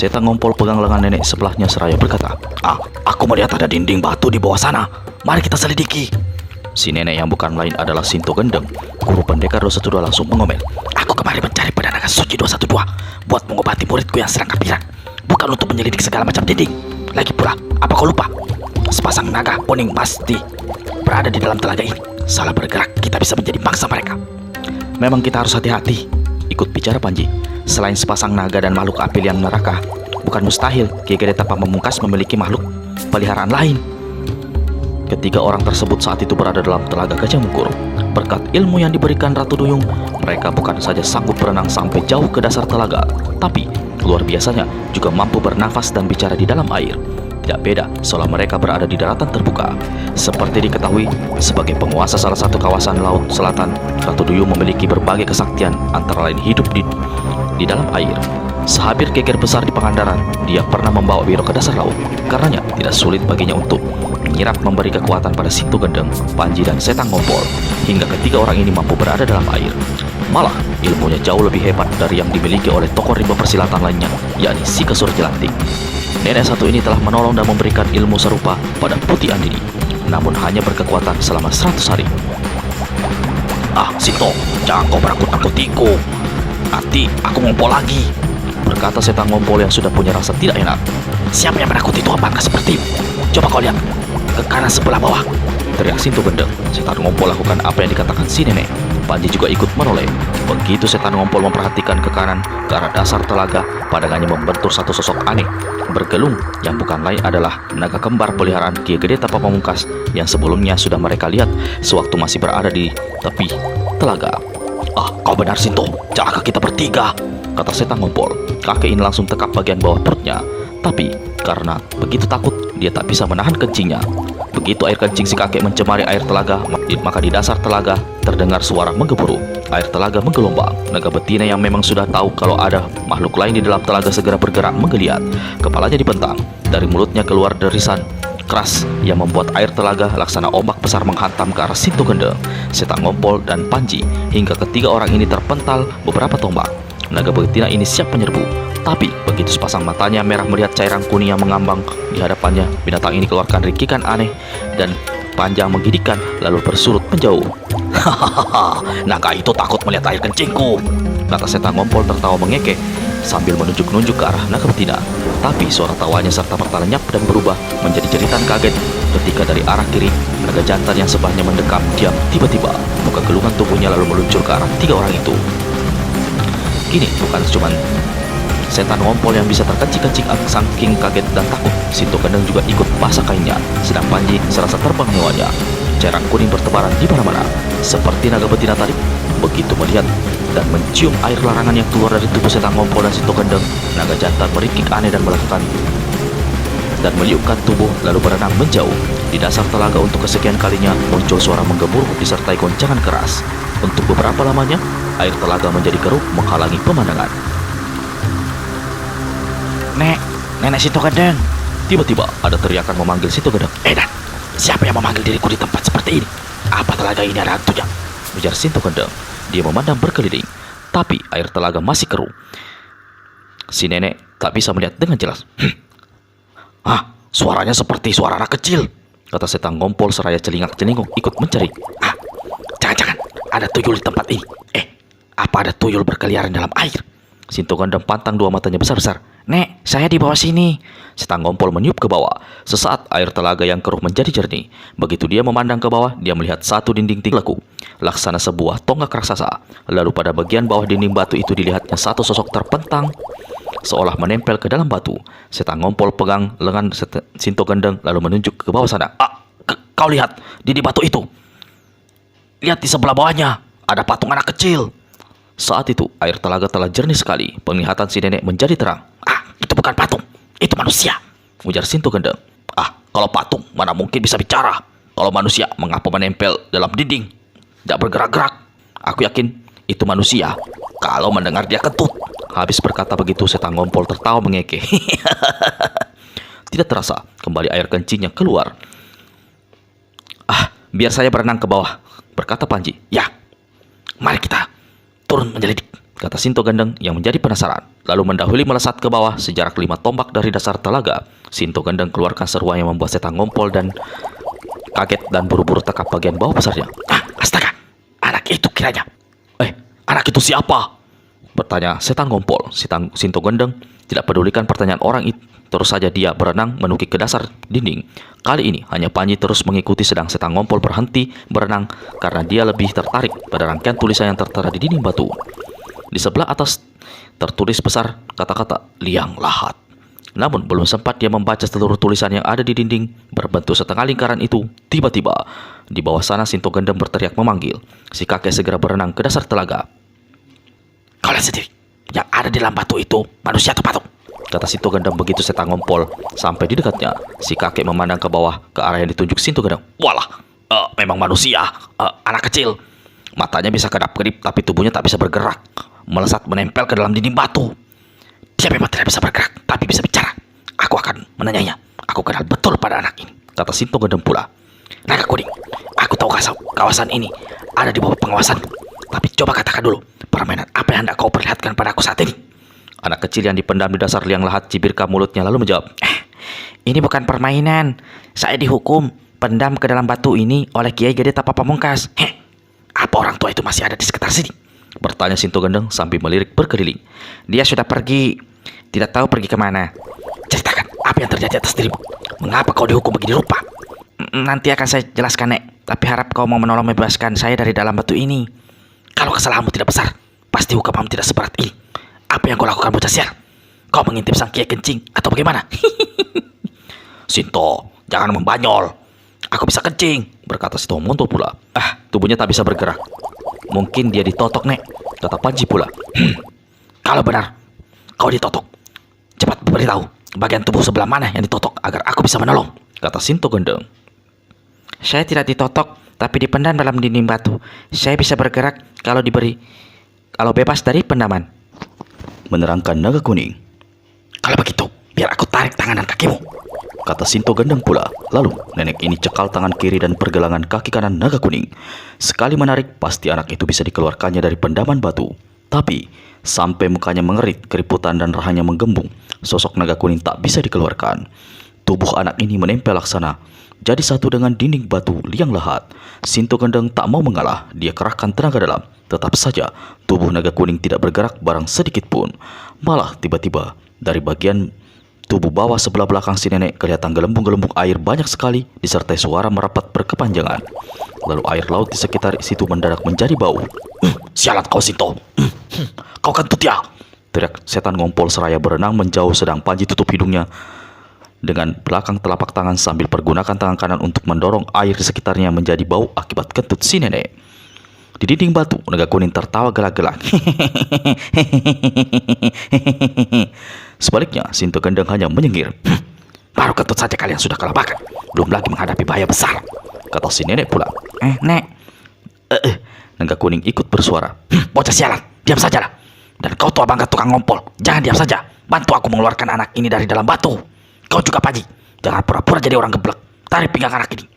Setan ngompol pegang lengan nenek sebelahnya seraya berkata, aku melihat ada dinding batu di bawah sana. Mari kita selidiki. Si nenek yang bukan lain adalah Sinto Gendeng, guru pendekar 212 langsung mengomel. Aku kemari mencari pedang naga suci 212 buat mengobati muridku yang sedang kapiran, bukan untuk menyelidik segala macam dinding. Lagi pula, apa kau lupa? Sepasang naga kuning pasti berada di dalam telaga ini. Salah bergerak, kita bisa menjadi mangsa mereka. Memang kita harus hati-hati, ikut bicara Panji. Selain sepasang naga dan makhluk api liang neraka, bukan mustahil Ki Gede Tapak Pamungkas memiliki makhluk peliharaan lain. Ketiga orang tersebut saat itu berada dalam telaga Gajah Mungkur. Berkat ilmu yang diberikan Ratu Duyung, mereka bukan saja sanggup berenang sampai jauh ke dasar telaga, tapi luar biasanya juga mampu bernafas dan bicara di dalam air. Tidak beda seolah mereka berada di daratan terbuka. Seperti diketahui, sebagai penguasa salah satu kawasan laut selatan, Ratu Duyung memiliki berbagai kesaktian, antara lain hidup di dalam air. Sehabis geger besar di Pangandaran, dia pernah membawa Wiro ke dasar laut. Karenanya tidak sulit baginya untuk menyirap memberi kekuatan pada Sinto Gendeng, Panji dan Setan Ngompol, hingga ketiga orang ini mampu berada dalam air. Malah ilmunya jauh lebih hebat dari yang dimiliki oleh tokoh rimba persilatan lainnya, yakni Si Kesur Jelantik. Nenek satu ini telah menolong dan memberikan ilmu serupa pada Putih Andini, namun hanya berkekuatan selama 100 hari. Sinto, jangan kau menakut-nakutiku. Nanti aku ngompol lagi, berkata Setan Ngompol yang sudah punya rasa tidak enak. Siapa yang menakut itu? Apakah seperti? Coba kau lihat ke kanan sebelah bawah, teriak Sinto Gendeng. Setan Ngompol lakukan apa yang dikatakan si nenek. Panji juga ikut menoleh. Begitu Setan Ngompol memperhatikan ke kanan, ke arah dasar telaga, pandangannya membentur satu sosok aneh bergelung yang bukan lain adalah naga kembar peliharaan Ki Gede Tapak Pamungkas yang sebelumnya sudah mereka lihat sewaktu masih berada di tepi telaga. Kau benar Sinto, celaka kita bertiga, kata Setan Ngompol. Kakek ini langsung tekap bagian bawah perutnya, tapi karena begitu takut dia tak bisa menahan kencingnya. Begitu air kencing si kakek mencemari air telaga, maka di dasar telaga terdengar suara menggemuruh. Air telaga menggelombang. Naga betina yang memang sudah tahu kalau ada makhluk lain di dalam telaga segera bergerak menggeliat. Kepalanya dibentang. Dari mulutnya keluar derisan keras yang membuat air telaga laksana ombak besar menghantam ke arah Sinto Gendeng, Setan Ngompol dan Panji, hingga ketiga orang ini terpental beberapa tombak. Naga betina ini siap menyerbu, tapi begitu sepasang matanya merah melihat cairan kuning yang mengambang di hadapannya, binatang ini keluarkan rikikan aneh dan panjang menggigitkan lalu bersurut menjauh. Hahaha, naga itu takut melihat air kencingku, kata Setan Ngompol tertawa mengekeh sambil menunjuk-nunjuk ke arah naga betina. Tapi suara tawanya serta merta lenyap dan berubah menjadi jeritan kaget ketika dari arah kiri naga jantan yang sebelahnya mendekam diam. Tiba-tiba muka gelungan tubuhnya lalu meluncur ke arah tiga orang itu. Kini bukan cuma Setan Ngompol yang bisa terkencing-kencing saking kaget dan takut, Sinto Gendeng juga ikut basah kainnya, sedang Panji serasa terbang nyawanya. Cairan kuning bertebaran di mana-mana, seperti naga betina tadi. Begitu melihat dan mencium air larangan yang keluar dari tubuh Setan Ngompol dan Sinto Gendeng, naga jantan merikik aneh dan melakukan dan meliupkan tubuh lalu berenang menjauh. Di dasar telaga untuk kesekian kalinya muncul suara menggemuruh disertai goncangan keras. Untuk beberapa lamanya, air telaga menjadi keruh menghalangi pemandangan. Nenek Sinto Gendeng. Tiba-tiba ada teriakan memanggil Sinto Gendeng. Dan siapa yang memanggil diriku di tempat seperti ini? Apa telaga ini ada hantunya? Ujar Sinto Gendeng. Dia memandang berkeliling, tapi air telaga masih keruh. Si nenek tak bisa melihat dengan jelas. Suaranya seperti suara anak kecil, kata Setan Ngompol seraya celingak-celinguk ikut mencari. Jangan-jangan ada tuyul di tempat ini. Apa ada tuyul berkeliaran dalam air? Sinto Gendeng pantang dua matanya besar-besar. Nek, saya di bawah sini. Setan Ngompol meniup ke bawah. Sesaat air telaga yang keruh menjadi jernih. Begitu dia memandang ke bawah, dia melihat satu dinding tinggi leku, laksana sebuah tonggak raksasa. Lalu pada bagian bawah dinding batu itu dilihatnya satu sosok terpentang seolah menempel ke dalam batu. Setan Ngompol pegang lengan Sinto Gendeng lalu menunjuk ke bawah sana. Kau lihat dinding batu itu? Lihat di sebelah bawahnya ada patung anak kecil. Saat itu air telaga telah jernih sekali. Penglihatan si nenek menjadi terang. Itu bukan patung, itu manusia, ujar Sinto Gendeng. Kalau patung mana mungkin bisa bicara? Kalau manusia mengapa menempel dalam dinding, tidak bergerak-gerak? Aku yakin itu manusia kalau mendengar dia kentut. Habis berkata begitu, Setan Ngompol tertawa mengekeh. Tidak terasa kembali air kencingnya keluar. Biar saya berenang ke bawah, berkata Panji. Ya, mari kita turun menyelidik. kata Sinto Gendeng yang menjadi penasaran. Lalu mendahului melesat ke bawah sejarak 5 tombak dari dasar telaga. Sinto Gendeng keluarkan seruan yang membuat setan ngompol dan kaget dan buru-buru tekap bagian bawah besarnya. Astaga, anak itu kiranya. Anak itu siapa? Bertanya setan ngompol. Sinto Gendeng tidak pedulikan pertanyaan orang itu. Terus saja dia berenang menukik ke dasar dinding. Kali ini hanya Panji terus mengikuti, sedang setan ngompol berhenti berenang karena dia lebih tertarik pada rangkaian tulisan yang tertera di dinding batu. Di sebelah atas tertulis besar kata-kata liang lahat. Namun belum sempat dia membaca seluruh tulisan yang ada di dinding berbentuk setengah lingkaran itu, tiba-tiba di bawah sana Sinto Gendeng berteriak memanggil. Si kakek segera berenang ke dasar telaga. Kau lihat sendiri, yang ada di dalam batu itu manusia atau patung? Kata Sinto Gendeng begitu setan ngompol sampai di dekatnya. Si kakek memandang ke bawah ke arah yang ditunjuk Sinto Gendeng. Walah, memang manusia, anak kecil. Matanya bisa kedap-kedip tapi tubuhnya tak bisa bergerak, melesat menempel ke dalam dinding batu. Dia memang tidak bisa bergerak tapi bisa bicara. Aku akan menanyanya. Aku kenal betul pada anak ini, kata Sinto Gendeng pula. Naga Kuning, aku tahu kawasan ini ada di bawah pengawasan. Tapi coba katakan dulu, permainan apa yang hendak kau perlihatkan padaku saat ini? Anak kecil yang dipendam di dasar liang lahat cibirka mulutnya lalu menjawab, ini bukan permainan. Saya dihukum pendam ke dalam batu ini oleh Kiai Gede Tapa Pamungkas. Apa orang tua itu masih ada di sekitar sini? Bertanya Sinto Gendeng sambil melirik berkeliling. Dia sudah pergi, tidak tahu pergi kemana. Ceritakan apa yang terjadi atas dirimu. Mengapa kau dihukum begini rupa? Nanti akan saya jelaskan, Nek. Tapi harap kau mau menolong membebaskan saya dari dalam batu ini. Kalau kesalahanmu tidak besar, pasti hukumanmu tidak seberat ini. Apa yang kau lakukan, bocah sial? Kau mengintip sang Kiai kencing atau bagaimana? Sinto, jangan membanyol. Aku bisa kencing, berkata Sinto Ngompol pula. Tubuhnya tak bisa bergerak. Mungkin dia ditotok, Nek, kata Panji pula. Kalau benar kau ditotok, cepat beritahu bagian tubuh sebelah mana yang ditotok agar aku bisa menolong, kata Sinto Gendeng. Saya tidak ditotok, tapi dipendam dalam dinding batu. Saya bisa bergerak kalau bebas dari pendaman, menerangkan Naga Kuning. Kalau begitu, biar aku tarik tangan dan kakimu, kata Sinto Gendeng pula. Lalu nenek ini cekal tangan kiri dan pergelangan kaki kanan Naga Kuning. Sekali menarik, pasti anak itu bisa dikeluarkannya dari pendaman batu. Tapi sampai mukanya mengerit, keriputan dan rahanya menggembung, sosok Naga Kuning tak bisa dikeluarkan. Tubuh anak ini menempel laksana jadi satu dengan dinding batu liang lahat. Sinto Gendeng tak mau mengalah. Dia kerahkan tenaga dalam. Tetap saja tubuh Naga Kuning tidak bergerak barang sedikit pun. Malah tiba-tiba dari bagian tubuh bawah sebelah belakang si nenek kelihatan gelembung-gelembung air banyak sekali disertai suara merapat berkepanjangan. Lalu air laut di sekitar situ mendadak menjadi bau. Sialat kau, Sinto. Kau kentut ya, teriak setan ngompol seraya berenang menjauh, sedang Panji tutup hidungnya dengan belakang telapak tangan sambil pergunakan tangan kanan untuk mendorong air di sekitarnya menjadi bau akibat kentut si nenek. Di dinding batu, Naga Kuning tertawa gelak-gelak. Sebaliknya, Sinto Gendeng hanya menyengir. Baru kentut saja kalian sudah kelabakan, belum lagi menghadapi bahaya besar, kata si nenek pula. Nek. Naga Kuning ikut bersuara. Bocah sialan, diam sajalah. Dan kau tua bangga tukang ngompol, jangan diam saja. Bantu aku mengeluarkan anak ini dari dalam batu. Kau juga, Panji, jangan pura-pura jadi orang geblek. Tarik pinggang anak ini.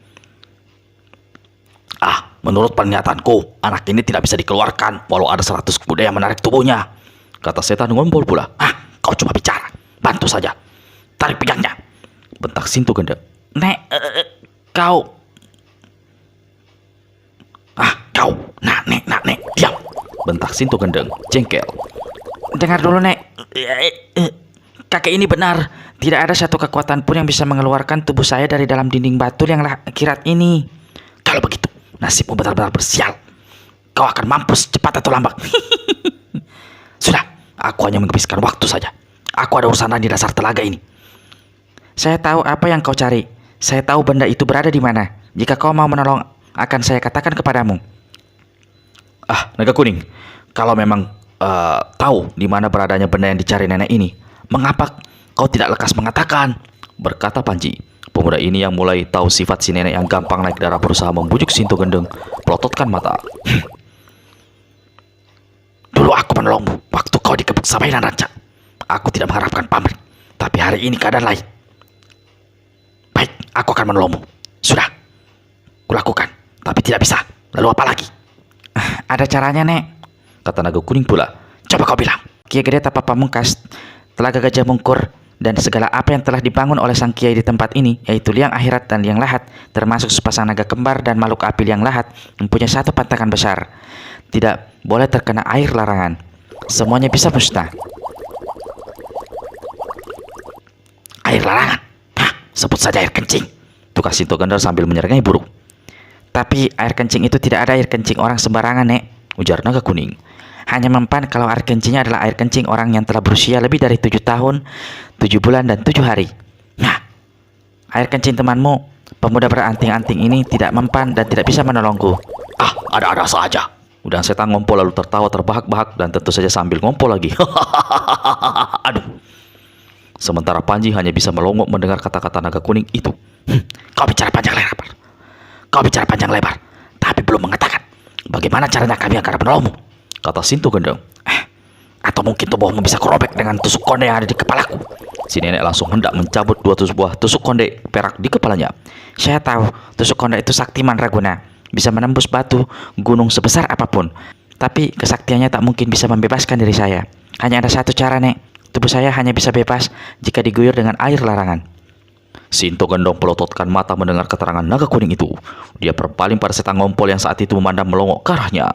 Menurut penglihatanku, anak ini tidak bisa dikeluarkan walau ada 100 kuda yang menarik tubuhnya, kata setan ngompol pula. Kau cuma bicara, bantu saja. Tarik pinggangnya, bentak Sinto Gendeng. Nek, kau. Nek, diam, bentak Sinto Gendeng, jengkel. Dengar dulu, Nek. Kakek ini benar. Tidak ada satu kekuatan pun yang bisa mengeluarkan tubuh saya dari dalam dinding batu yang kirat ini. Kalau begitu, nasibmu benar-benar bersial. Kau akan mampus cepat atau lambat. Sudah, aku hanya menghabiskan waktu saja. Aku ada urusan di dasar telaga ini. Saya tahu apa yang kau cari. Saya tahu benda itu berada di mana. Jika kau mau menolong, akan saya katakan kepadamu. Naga Kuning, kalau memang tahu di mana beradanya benda yang dicari nenek ini, mengapa kau tidak lekas mengatakan? Berkata Panji. Pemuda ini yang mulai tahu sifat si nenek yang gampang naik darah berusaha membujuk Sinto Gendeng, pelototkan mata. Dulu aku menolongmu waktu kau dikebuk Sabainan Ranca. Aku tidak mengharapkan pamrih, tapi hari ini keadaan lain. Baik, aku akan menolongmu. Sudah, kulakukan, tapi tidak bisa. Lalu apa lagi? Ada caranya, Nek, kata Naga Kuning pula. Coba kau bilang. Kiai Gede Tapa Pamungkas, Telaga Gajah Mungkur, dan segala apa yang telah dibangun oleh sang kiai di tempat ini, yaitu liang akhirat dan liang lahat, termasuk sepasang naga kembar dan makhluk api liang lahat, mempunyai satu pantangan besar. Tidak boleh terkena air larangan. Semuanya bisa musnah. Air larangan? Hah, sebut saja air kencing. Tukar Sinto Gendar sambil menyerengai burung. Tapi air kencing itu tidak ada air kencing orang sembarangan, Nek, ujar naga kuning. Hanya mempan kalau air kencingnya adalah air kencing orang yang telah berusia lebih dari 7 tahun, 7 bulan, dan 7 hari. Nah, Air kencing temanmu, pemuda beranting-anting ini, tidak mempan dan tidak bisa menolongku. ada-ada saja. Udang setan ngompol lalu tertawa terbahak-bahak dan tentu saja sambil ngompol lagi. Aduh. Sementara Panji hanya bisa melongok mendengar kata-kata naga kuning itu. Kau bicara panjang lebar. Kau bicara panjang lebar, tapi belum mengatakan bagaimana caranya kami akan menolongmu, kata Sinto Gendeng. Atau mungkin tubuhmu bisa kurobek dengan tusuk konde yang ada di kepalaku. Si nenek langsung hendak mencabut 2 buah tusuk konde perak di kepalanya. Saya tahu, tusuk konde itu sakti mandraguna, bisa menembus batu, gunung sebesar apapun. Tapi kesaktiannya tak mungkin bisa membebaskan diri saya. Hanya ada satu cara, Nek. Tubuh saya hanya bisa bebas jika diguyur dengan air larangan. Sinto Gendong pelototkan mata mendengar keterangan naga kuning itu. Dia berpaling pada setan ngompol yang saat itu memandang melongok ke arahnya.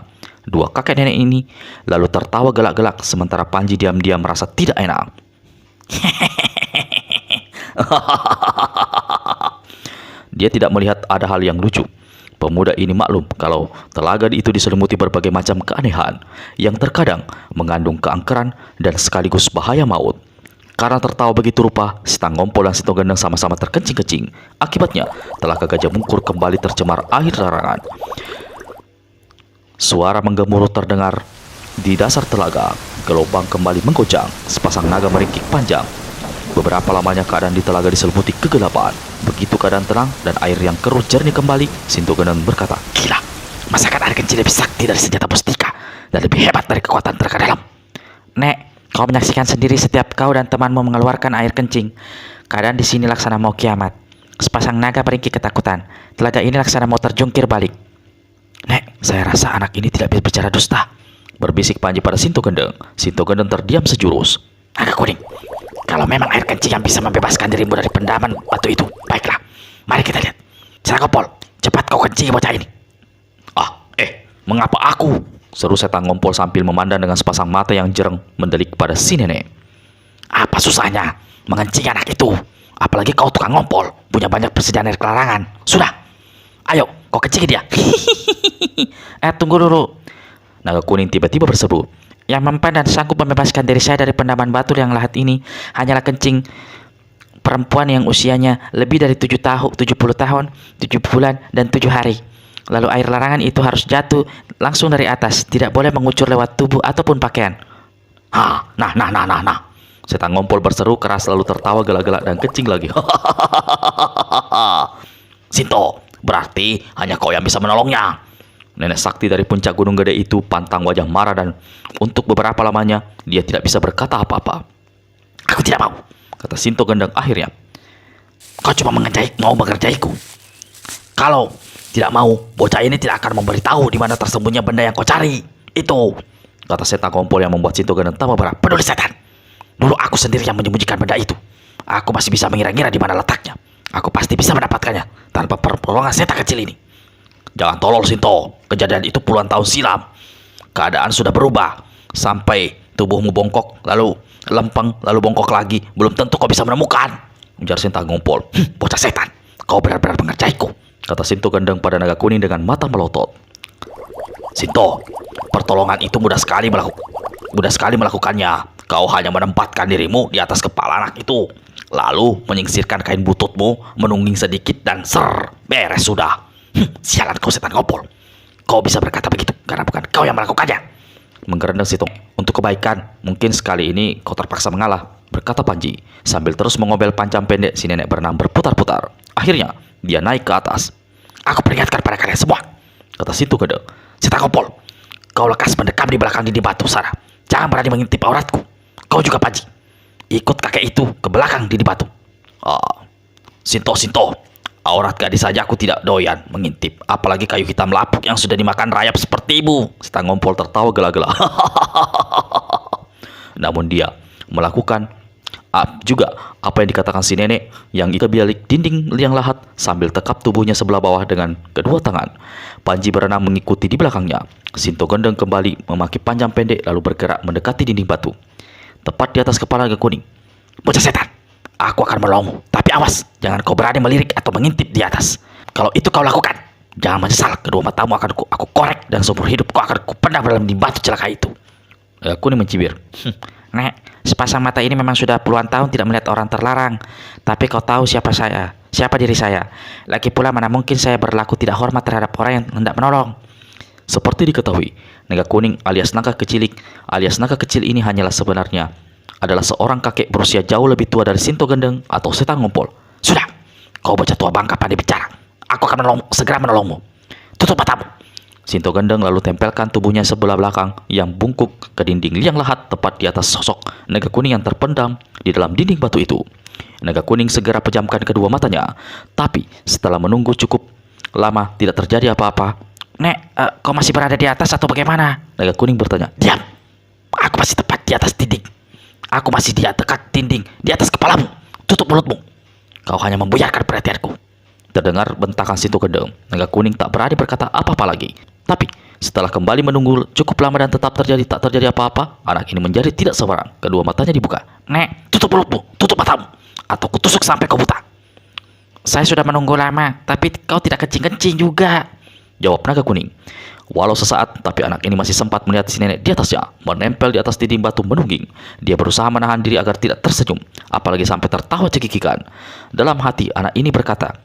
Dua kakek nenek ini lalu tertawa gelak-gelak sementara Panji diam-diam merasa tidak enak. Dia tidak melihat ada hal yang lucu. Pemuda ini maklum kalau telaga itu diselimuti berbagai macam keanehan yang terkadang mengandung keangkeran dan sekaligus bahaya maut. Karena tertawa begitu rupa, setan ngompol dan Sinto Gendeng sama-sama terkencing-kencing. Akibatnya, Telaga Gajah Mungkur kembali tercemar air larangan. Suara menggemuruh terdengar di dasar telaga. Gelombang kembali menggoncang. Sepasang naga meringkik panjang. Beberapa lamanya keadaan di telaga diselimuti kegelapan. Begitu keadaan tenang dan air yang keruh jernih kembali, Sinto Gendeng berkata, "Gila, masakan air kencing lebih sakti dari senjata mustika dan lebih hebat dari kekuatan telaga dalam." Nek, kau menyaksikan sendiri setiap kau dan temanmu mengeluarkan air kencing. Keadaan di sini laksana mau kiamat. Sepasang naga meringkik ketakutan. Telaga ini laksana mau terjungkir balik. "Nek, saya rasa anak ini tidak bisa bicara dusta," berbisik Panji pada Sinto Gendeng. Sinto Gendeng terdiam sejurus. "Naga kuning, kalau memang air kencing yang bisa membebaskan dirimu dari pendaman batu itu, baiklah. Mari kita lihat. Setan Ngompol, cepat kau kencingi bocah ini." "Mengapa aku?" seru setan ngompol sambil memandang dengan sepasang mata yang jereng mendelik pada si nenek. "Apa susahnya mengencingi anak itu? Apalagi kau tukang ngompol, punya banyak persediaan air larangan. Sudah, ayo kau kencingi dia." Tunggu dulu. Naga kuning tiba-tiba berseru. Yang mempan dan sanggup membebaskan diri saya dari pendaman batu yang lahat ini hanyalah kencing perempuan yang usianya lebih dari 70 tahun, 7 bulan, dan 7 hari. Lalu air larangan itu harus jatuh langsung dari atas, tidak boleh mengucur lewat tubuh ataupun pakaian. Nah. Setan ngompol berseru keras lalu tertawa gelak-gelak dan kencing lagi. "Sinto, berarti hanya kau yang bisa menolongnya." Nenek sakti dari puncak gunung gede itu pantang wajah marah dan untuk beberapa lamanya dia tidak bisa berkata apa-apa. "Aku tidak mau," kata Sinto Gendeng akhirnya. "Kau cuma mau mengerjaiku. Kalau tidak mau, bocah ini tidak akan memberitahu di mana tersembunyi benda yang kau cari. Itu," kata setan ngompol yang membuat Sinto Gendeng tambah berat. "Peduli setan. Dulu aku sendiri yang menyembunyikan benda itu. Aku masih bisa mengira-ngira di mana letaknya. Aku pasti bisa mendapatkannya tanpa pertolongan setan kecil ini." "Jangan tolol, Sinto. Kejadian itu puluhan tahun silam. Keadaan sudah berubah. Sampai tubuhmu bongkok, lalu lempeng, lalu bongkok lagi. Belum tentu kau bisa menemukan," ujar setan ngompol. "Bocah setan, kau benar-benar mengerjaiku," kata Sinto Gendeng pada naga kuning dengan mata melotot. "Sinto, pertolongan itu mudah sekali melakukannya. Kau hanya menempatkan dirimu di atas kepala anak itu, lalu menyingkirkan kain bututmu, menungging sedikit dan beres sudah." "Sialan kau setan ngompol. Kau bisa berkata begitu karena bukan kau yang melakukannya," menggerendeng Sinto. "Untuk kebaikan, mungkin sekali ini kau terpaksa mengalah," berkata Panji. Sambil terus mengobel pancang pendek, si nenek berenang berputar-putar. Akhirnya, dia naik ke atas. "Aku peringatkan pada kalian semua," kata Sinto Gendeng. "Setan ngompol, kau lekas mendekam di belakang dinding batu sana. Jangan berani mengintip auratku. Kau juga Panji, ikut kakek itu ke belakang dinding batu." Sinto, aurat gadis saja aku tidak doyan mengintip, apalagi kayu hitam lapuk yang sudah dimakan rayap seperti ibu." Setan ngompol tertawa gelak-gelak. Namun dia melakukan juga apa yang dikatakan si nenek yang ke balik dinding liang lahat sambil tekap tubuhnya sebelah bawah dengan kedua tangan. Panji berenang mengikuti di belakangnya. Sinto Gendeng kembali memaki panjang pendek lalu bergerak mendekati dinding batu. Tepat di atas kepala naga kuning. Bocah setan, aku akan menolongmu. Tapi awas, jangan kau berani melirik atau mengintip di atas. Kalau itu kau lakukan, jangan menyesal. Kedua matamu akan aku korek dan seumur hidup kau akan kupendam dalam dinding batu celaka itu. Naga kuning mencibir. Nek, sepasang mata ini memang sudah puluhan tahun tidak melihat orang terlarang. Tapi kau tahu siapa diri saya. Lagi pula mana mungkin saya berlaku tidak hormat terhadap orang yang hendak menolong. Seperti diketahui, naga kuning alias naga kecil ini hanyalah sebenarnya adalah seorang kakek berusia jauh lebih tua dari Sinto Gendeng atau setan ngompol. Sudah, kau bocah tua bangka pandai bicara. Aku akan segera menolongmu. Tutup matamu. Sinto Gendeng lalu tempelkan tubuhnya sebelah belakang yang bungkuk ke dinding liang lahat tepat di atas sosok naga kuning yang terpendam di dalam dinding batu itu. Naga kuning segera pejamkan kedua matanya, tapi setelah menunggu cukup lama tidak terjadi apa-apa. Nek, kau masih berada di atas atau bagaimana? Naga kuning bertanya. Diam, aku masih tepat di atas dinding. Aku masih di dekat dinding, di atas kepalamu. Tutup mulutmu. Kau hanya membuyarkan perhatianku. Terdengar bentakan Sinto Gendeng. Naga kuning tak berani berkata apa-apa lagi. Tapi setelah kembali menunggu cukup lama dan tak terjadi apa-apa, anak ini menjadi tidak sabaran. Kedua matanya dibuka. Nek, tutup mulutmu, tutup matamu, atau kutusuk sampai kau buta. Saya sudah menunggu lama, tapi kau tidak kencing-kencing juga, jawab naga kuning. Walau sesaat, tapi anak ini masih sempat melihat si nenek di atasnya, menempel di atas dinding batu menungging. Dia berusaha menahan diri agar tidak tersenyum, apalagi sampai tertawa cekikikan. Dalam hati, anak ini berkata,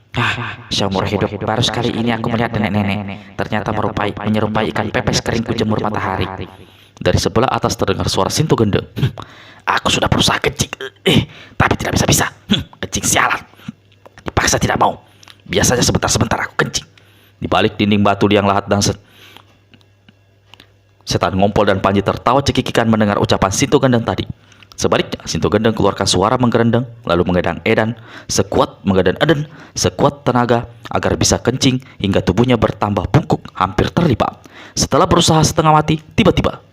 seumur hidup baru sekali ini aku melihat nenek-nenek. Ternyata menyerupai ikan pepes kering kujemur matahari. Dari sebelah atas terdengar suara Sinto Gendeng. Aku sudah berusaha kencing, tapi tidak bisa-bisa. Kencing sialan. Dipaksa tidak mau. Biasanya sebentar-sebentar aku kencing. Di balik dinding batu liang lahat dan setan ngompol dan Panji tertawa cekikikan mendengar ucapan Sinto Gendeng tadi. Sebaliknya, Sinto Gendeng keluarkan suara menggerendeng, lalu menggadang sekuat tenaga agar bisa kencing hingga tubuhnya bertambah bungkuk hampir terlipat. Setelah berusaha setengah mati, tiba-tiba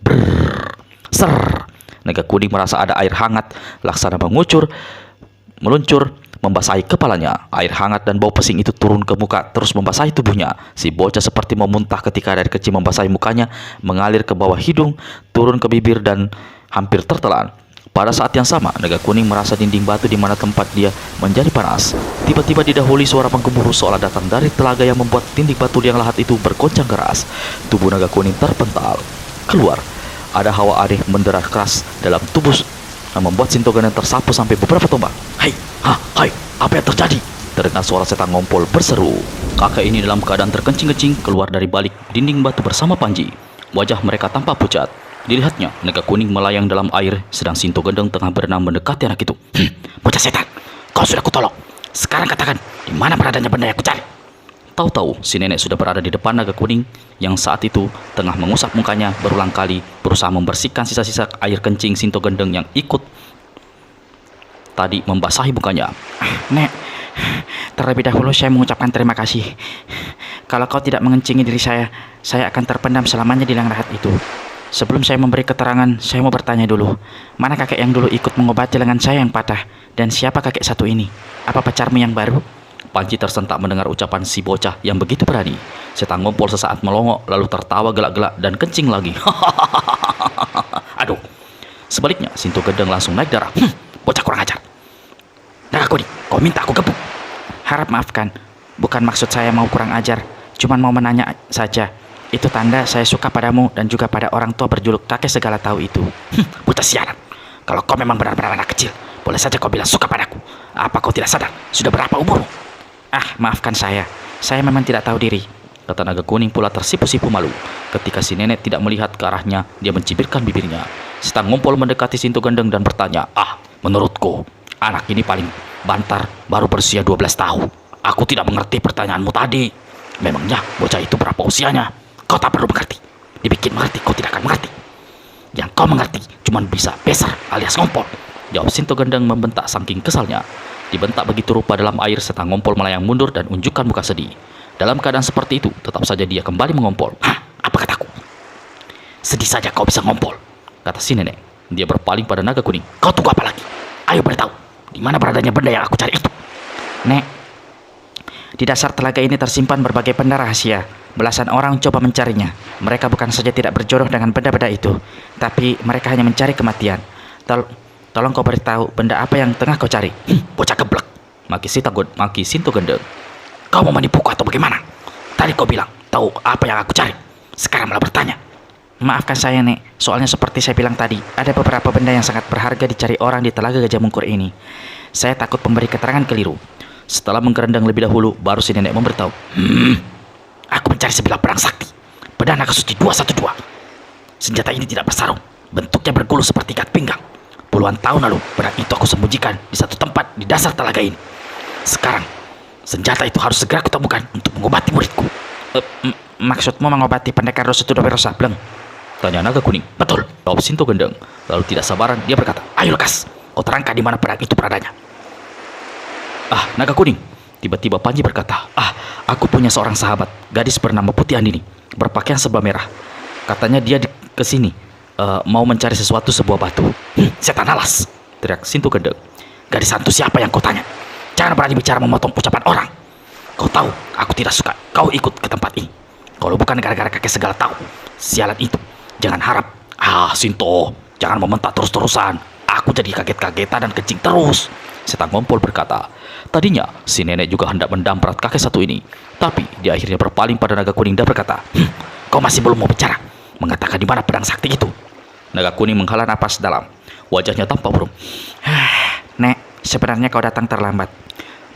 naga kuning merasa ada air hangat laksana meluncur membasahi kepalanya. Air hangat dan bau pesing itu turun ke muka terus membasahi tubuhnya. Si bocah seperti memuntah ketika air kecil membasahi mukanya, mengalir ke bawah hidung, turun ke bibir dan hampir tertelan. Pada saat yang sama, naga kuning merasa dinding batu di mana tempat dia menjadi panas. Tiba-tiba didahului suara penggemuruh seolah datang dari telaga yang membuat dinding batu liang lahat itu bergoncang keras. Tubuh naga kuning terpental keluar. Ada hawa aneh menderar keras dalam tubuh yang membuat Sinto Gendeng tersapu sampai beberapa tombak. Hai, apa yang terjadi? Terdengar suara setan ngompol berseru. Kakek ini dalam keadaan terkencing-kencing keluar dari balik dinding batu bersama Panji. Wajah mereka tampak pucat. Dilihatnya, naga kuning melayang dalam air, sedang Sinto Gendeng tengah berenang mendekati anak itu. Bocah setan, kau sudah kutolong. Sekarang katakan, di mana beradanya benda yang kucari? Tahu-tahu, si nenek sudah berada di depan naga kuning yang saat itu tengah mengusap mukanya berulang kali, berusaha membersihkan sisa-sisa air kencing Sinto Gendeng yang ikut tadi membasahi mukanya. Nek, terlebih dahulu saya mengucapkan terima kasih. Kalau kau tidak mengencingi diri saya akan terpendam selamanya di liang lahat itu. Sebelum saya memberi keterangan, saya mau bertanya dulu. Mana kakek yang dulu ikut mengobati lengan saya yang patah? Dan siapa kakek satu ini? Apa pacarmu yang baru? Panji tersentak mendengar ucapan si bocah yang begitu berani. Setan ngompol sesaat melongok, lalu tertawa gelak-gelak dan kencing lagi. Aduh. Sebaliknya, Sinto Gendeng langsung naik darah. Bocah kurang ajar. Nah, kau minta aku gebuk. Harap maafkan. Bukan maksud saya mau kurang ajar. Cuman mau menanya saja. Itu tanda saya suka padamu dan juga pada orang tua berjuluk kakek segala tahu itu. Bocah sialan. Kalau kau memang benar-benar anak kecil, boleh saja kau bilang suka padaku. Apa kau tidak sadar? Sudah berapa umurmu? Maafkan saya. Saya memang tidak tahu diri. Kata naga kuning pula tersipu-sipu malu. Ketika si nenek tidak melihat ke arahnya, dia mencibirkan bibirnya. Setan ngompol mendekati Sinto Gendeng dan bertanya, menurutku, anak ini paling bantar, baru berusia 12 tahun. Aku tidak mengerti pertanyaanmu tadi. Memangnya bocah itu berapa usianya? Kau tak perlu mengerti. Dibikin mengerti, kau tidak akan mengerti. Yang kau mengerti cuma bisa besar alias ngompol, jawab Sinto Gendeng membentak saking kesalnya. Dibentak begitu rupa dalam air, setan ngompol melayang mundur dan unjukkan muka sedih. Dalam keadaan seperti itu, tetap saja dia kembali mengompol. Apa kataku? Sedih saja kau bisa ngompol, kata si nenek. Dia berpaling pada naga kuning. Kau tunggu apa lagi? Ayo beritahu, di mana beradanya benda yang aku cari itu? Nek, di dasar telaga ini tersimpan berbagai benda rahasia. Belasan orang coba mencarinya. Mereka bukan saja tidak berjodoh dengan benda-benda itu, tapi mereka hanya mencari kematian. Tolong kau beritahu benda apa yang tengah kau cari. Bocah geblek, maki Sinto Gendeng. Kau mau menipuku atau bagaimana? Tadi kau bilang tahu apa yang aku cari. Sekarang malah bertanya. Maafkan saya, Nek. Soalnya seperti saya bilang tadi, ada beberapa benda yang sangat berharga dicari orang di Telaga Gajah Mungkur ini. Saya takut memberi keterangan keliru. Setelah menggerendang lebih dahulu, baru si nenek memberitahu. Aku mencari sebilah pedang sakti. Pedang naga suci 212. Senjata ini tidak bersarung. Bentuknya bergulung seperti ikat pinggang. Puluhan tahun lalu, pedang itu aku sembunyikan di satu tempat di dasar telaga ini. Sekarang, senjata itu harus segera kutemukan untuk mengobati muridku. Maksudmu mengobati pendekar Rosa Tudoberosa, Bleng? Tanya naga kuning. Betul, jawab Sinto Gendeng. Lalu tidak sabaran dia berkata, ayo lekas, kau terangkan di mana pedang itu beradanya. Naga kuning. Tiba-tiba Panji berkata, aku punya seorang sahabat, gadis bernama Putih Andini, berpakaian serba merah. Katanya dia kesini, mau mencari sesuatu sebuah batu. Setan alas, teriak Sinto Gendeng. Gadis hantu siapa yang kau tanya? Jangan berani bicara memotong ucapan orang. Kau tahu, aku tidak suka kau ikut ke tempat ini. Kalau bukan gara-gara kakek segala tahu, sialan itu. Jangan harap. Sinto, jangan mementak terus-terusan. Aku jadi kaget-kagetan dan kencing terus. Setan ngompol berkata. Tadinya si nenek juga hendak mendamprat kakek satu ini, tapi dia akhirnya berpaling pada naga kuning dan berkata, kau masih belum mau bicara, mengatakan di mana pedang sakti itu. Naga kuning menghela napas dalam. Wajahnya tampak burung. Nek, sebenarnya kau datang terlambat.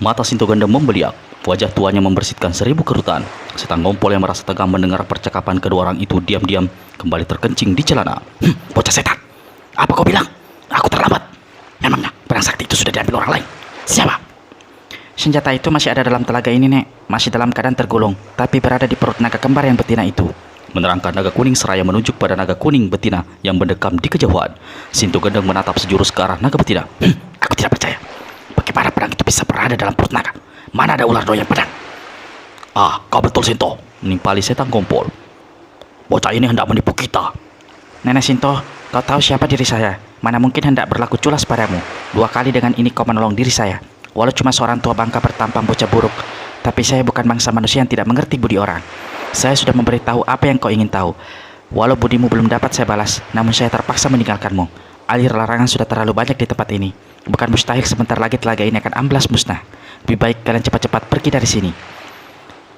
Mata Sinto Gendeng membeliak. Wajah tuanya membersihkan 1000 kerutan. Setan ngompol yang merasa tegang mendengar percakapan kedua orang itu diam-diam kembali terkencing di celana. Bocah setan, apa kau bilang? Aku terlambat. Memangnya pedang sakti itu sudah diambil orang lain? Siapa? Senjata itu masih ada dalam telaga ini, Nek. Masih dalam keadaan tergulung, tapi berada di perut naga kembar yang betina itu. Menerangkan naga kuning seraya menunjuk pada naga kuning betina yang mendekam di kejauhan. Sinto Gendeng menatap sejurus ke arah naga betina. Aku tidak percaya. Bagaimana pedang itu bisa berada dalam perut naga? Mana ada ular doyang pedang? Kau betul Sinto, menimpali setan ngompol. Bocah ini hendak menipu kita. Nenek Sinto, kau tahu siapa diri saya. Mana mungkin hendak berlaku culas padamu. 2 kali dengan ini kau menolong diri saya. Walau cuma seorang tua bangka bertampang bocah buruk, tapi saya bukan bangsa manusia yang tidak mengerti budi orang. Saya sudah memberitahu apa yang kau ingin tahu. Walau budimu belum dapat saya balas, namun saya terpaksa meninggalkanmu. Alir larangan sudah terlalu banyak di tempat ini. Bukan mustahil sebentar lagi telaga ini akan amblas musnah. Lebih baik kalian cepat-cepat pergi dari sini.